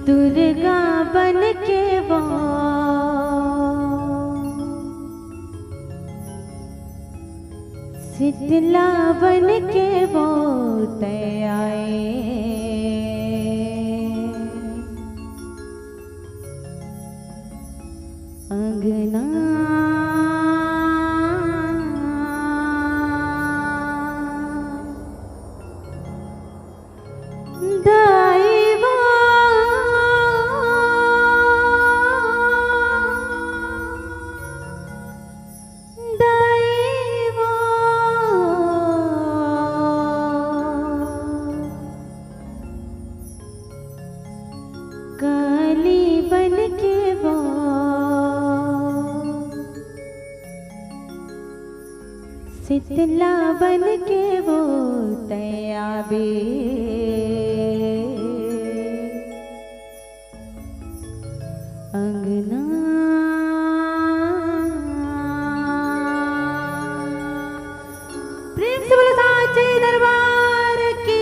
दुर्गा बन के वो शीतला बन के वो आए। अंगना दाईवा दाईवा काली बन के वो शीतला बन के वो तयाबे। अंगना प्रेम से बोलो साचे दरबार की।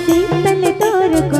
शीतल तोर को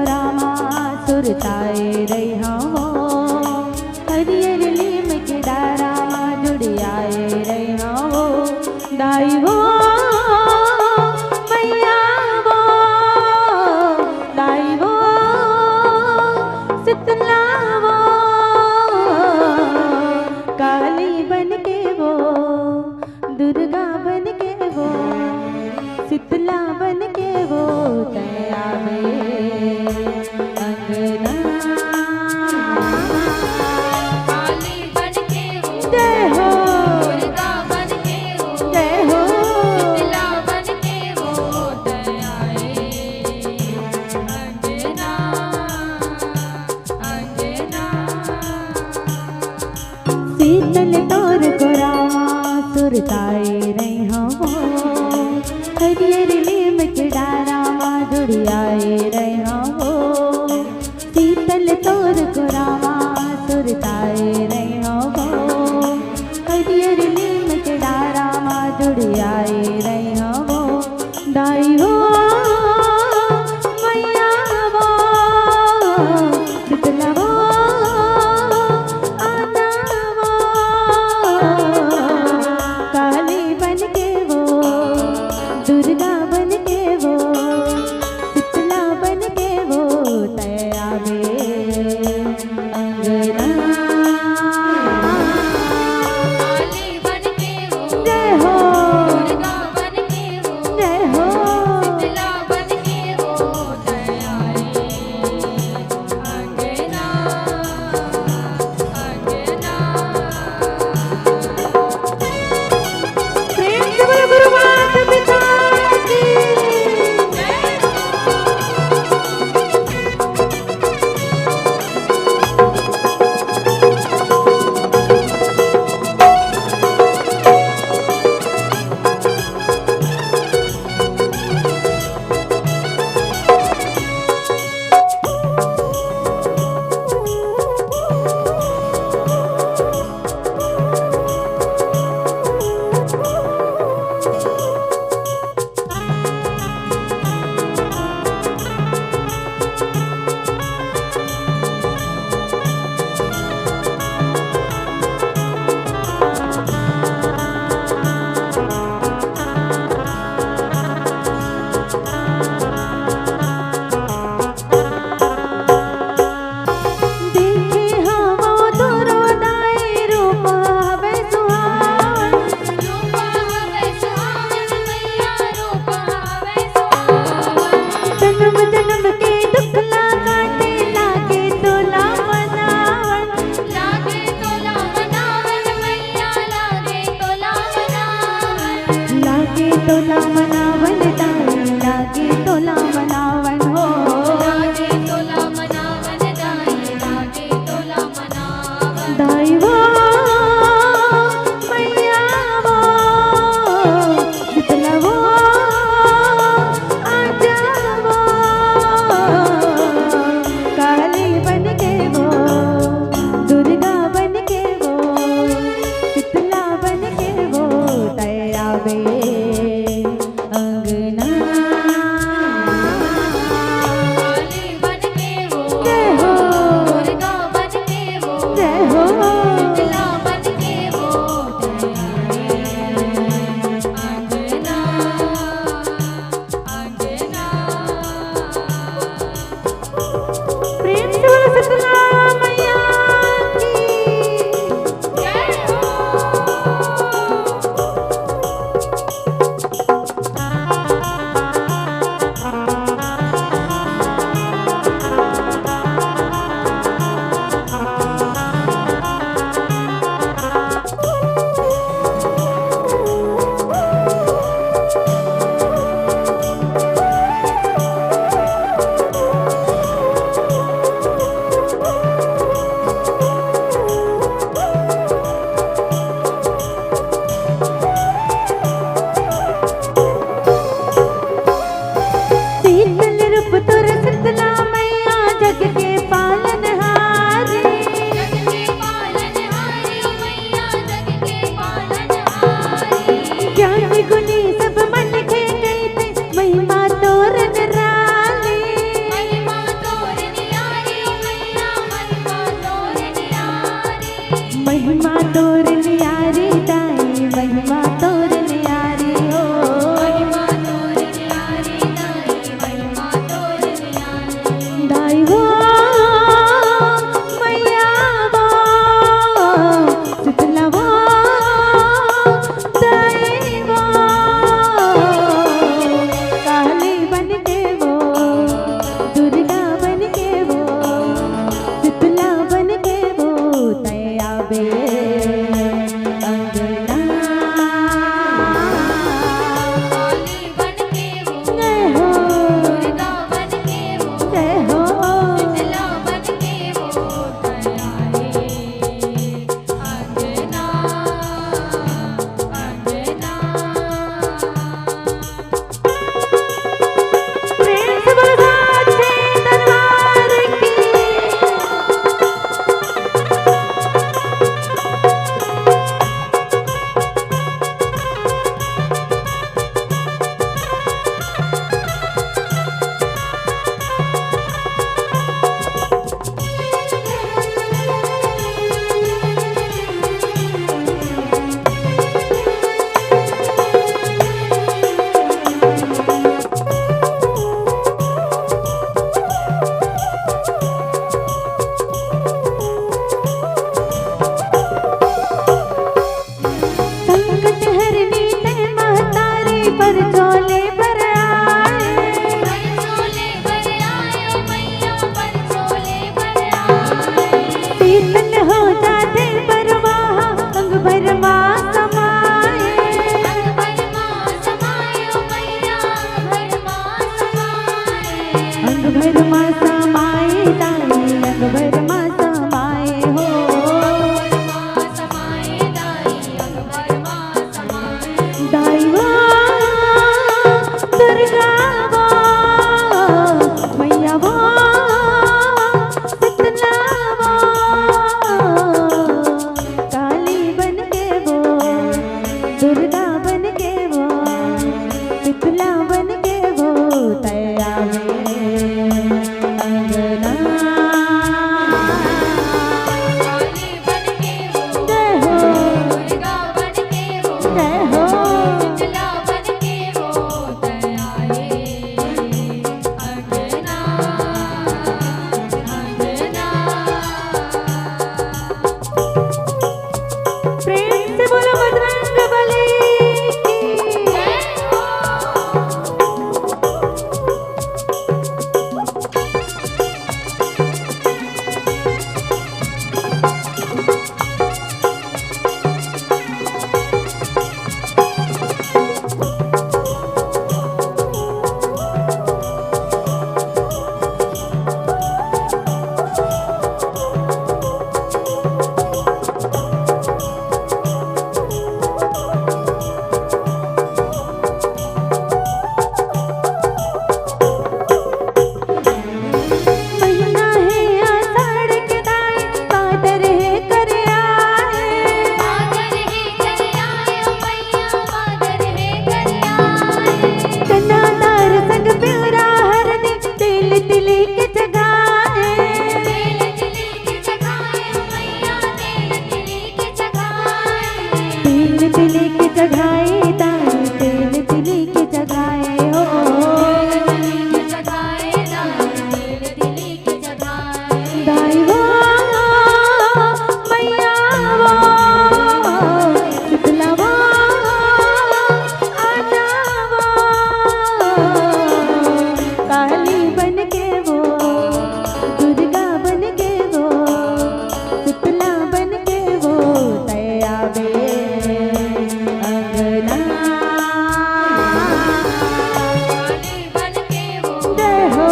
रामा सुरताए रहा हो। हरियर लीम के डारा जुड़ियाए रहा हो। दाई वो मैया वो दाई वो शीतला वो काली बन के वो दुर्गा बन के वो शीतला बन के वो तयाबे। अंगना काली बन के वो जय हो दुर्गा बन के वो जय हो शीतला बन के वो तयाए। अंजना अंजना शीतल तोर को रामा सुरताए रहा हो। हरियर लीम के डारा जुड़ियाए रहा हो। शीतल तोर को रामा सुरताए रहा हो। हरियर लीम के डारा जुड़ियाए रहा हो। दाई हो मैया वो शीतला वो आना वो काली बन के वो दुर्गा बन के वो शीतला बन के वो तयाबे। अंगना तोला मनावन दाई लागे तोला मनावन हो लागे तोला मनावन दाई लागे तोला मनावन दाई वो मैया वो शीतला वो आजा वो काली बन के वो दुर्गा बन के वो शीतला बन के वो तैयावे अंगना काली बन के वो जय हो दुर्गा बन के वो जय हो शीतला बन के वो अंजना अंजना प्रेम से बोलो शीतला मैया की जय हो शीतल रूप तोर शीतला मैया जग के पालनहारी जग के पालनहारी मैया जग के पालनहारी ज्ञानी गुनी सब मन के कहते महिमा तोर निराली महिमा तोर नियारी मैया महिमा तोर नियारी महिमा तोर नियारी दाई महिमा तोर नियारी हो महिमा तोर नियारी दाई महिमा तोर नियारी दाई वो मैया वो शीतला वो दाई वो काली बन के वो दुर्गा बन के वो शीतला बन के वो तैयाबे तिली की जगाए दाई तेल तिली की जगाए हो दाई वो मैया वो शीतला वो आजा वो काली बन के वो दुर्गा बन के वो शीतला बन के वो दया बे अंगना जय हो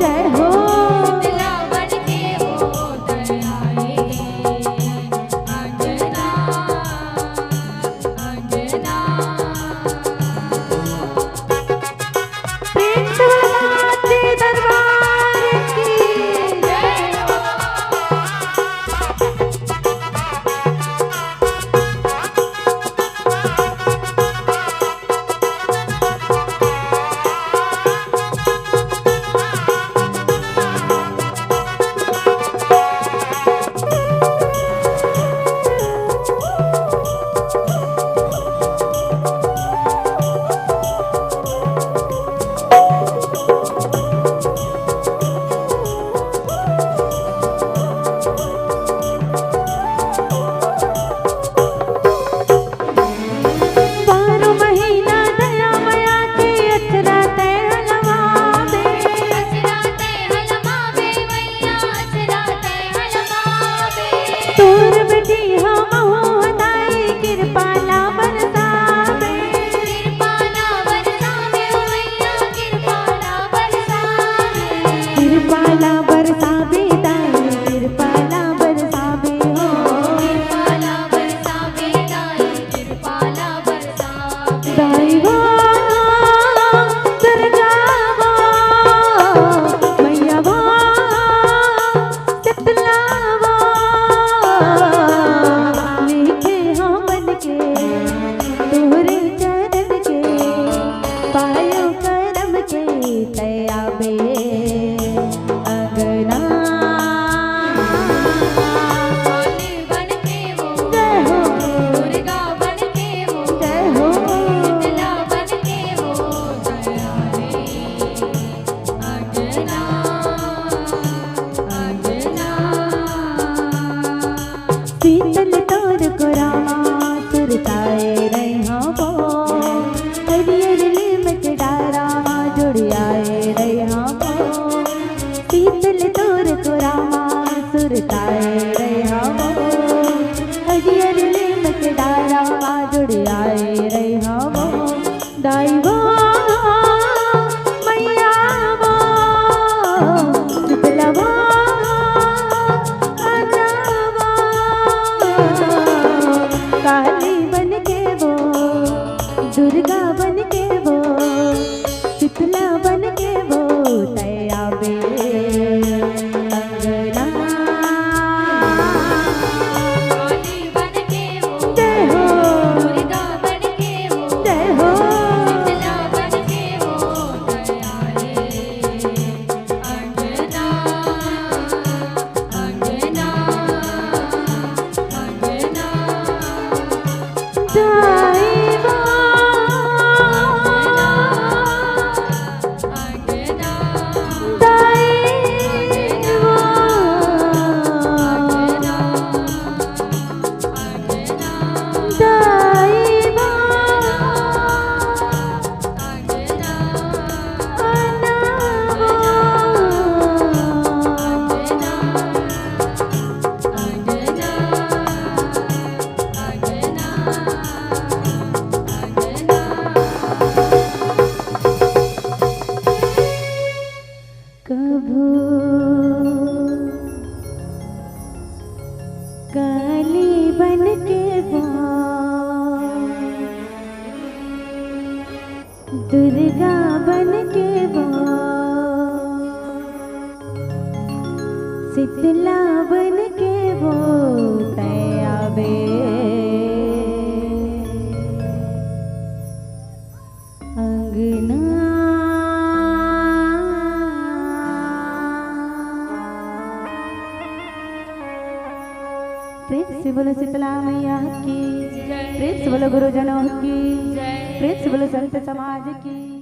जय हो प्रेम से बोलो नाचे दरबार की बारो महीना दया मया के अचरा तैलवा दे तोर बेटी हम हो दाई कृपाला बरसावे कृपाला बरसावे दाई कृपाला बरसावे हो दाई वो दुर्गा वो मैया वो शीतला वो लिखे हम बन के तोहरे चरण के पायो करम के तया बे अंगना जय हो जय हो शीतल तोर को रामा सुरताए रहा वो हरियर लिमक डारामा जुड़ियाए रहा वो शीतल तोर को रामा सुरताए रहा वो हरियर लिमक डारामा जुड़ियाए रहा वो दाई वो मैया वो शीतला वो आजा वो काली बन के वो दुर्गा बन के वो शीतला बन के वो दया बे अंगना जय हो जय हो दाई वो दुर्गा बन के वो शीतला बन के वो तयाबे अंगना प्रेम से बोलो शीतला मैया की, जय प्रेम से बोलो गुरुजनों की, जय प्रेम से बोलो संत समाज की।